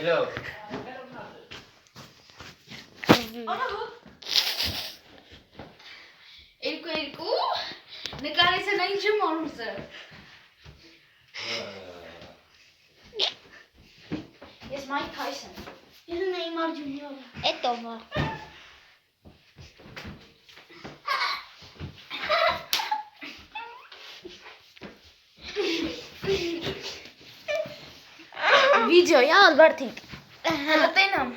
Hello. Երկու նկարես են այն չեմ արուսը Ես Մայք Թայսոն Ես Նեյմար Ջունիորը Էդ ով է Վիդեոյա Ալբերտինգ Հատենամ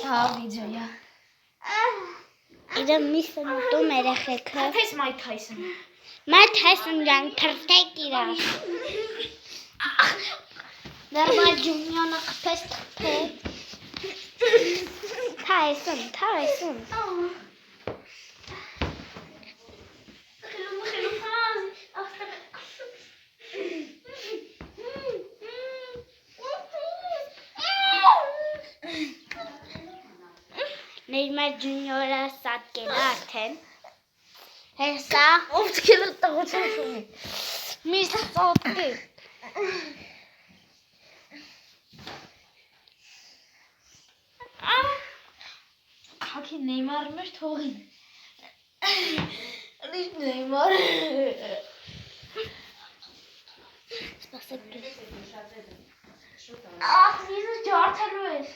Հա վիդեոյա Իրան մի սնտում երեխեքը Հատես Մայք Թայսոն Մայք Թայսոն ջան թրտեք իրար Նորմալ Ջունիորը կպես թրտեք Թայսոն Խելում Նեյմար Ջունիորը սատկել է արդեն Հեսա Ով թքել է տաղոցան շումի մի սատկի Կակի Նեյմարը մեր թողին Լիշ Նեյմար Սպասեք դուս Ախ, ես ջարդելու ես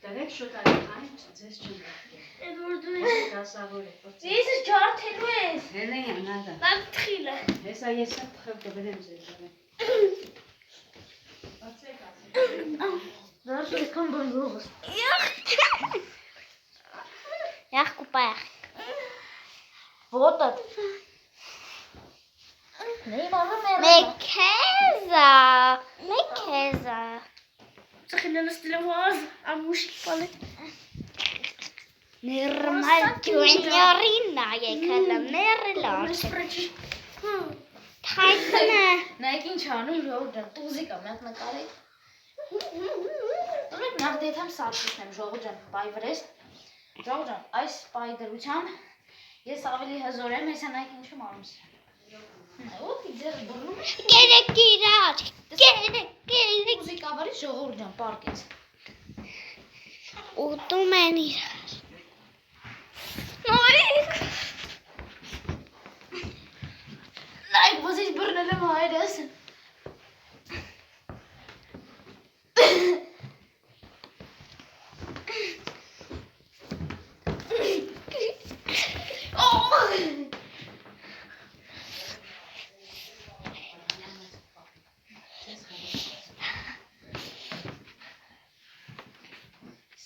Դարեք շոտ արիխայն, ձեզ չեմ Էդ որ դու ես դասավոր է Ես ջարդելու ես Հենե յանադա Լավ թխիլ է Հեսա ես եմ թխել կբերեմ ձեզ Դարաշ եկան բրզողս Յախ կուպայախ Ոտը Նեյմարը մերը Մեքեզա Ծխիլել ստիլովազ ամուշիկ պալե Նիրմալ Ջունիորին նայեք հլը մերը լարջ Թայսոնը Նայեք ինչ անում ժողոր ջան, տուզիկ եմ յատ նկարի Դուրեք նախ դեթամ սապսիսն եմ ժողոր ջան, պայ վրես Ժողոր ջան, այս պայ դրության ես ավելի հզոր եմ, ես նայեք ինչ եմ անում Ոտի ձեր բռնում Կերեք իրար Կերեք Տուզիկ ավարի ժողոր ջան, պարկեց Ուտում են իրար Նայեք Նայեք, ոզ ինչ բռնել եմ հայրես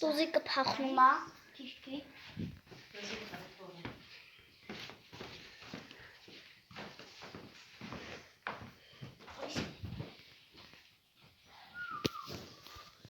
Տուզիկը փախնում է Քիշքի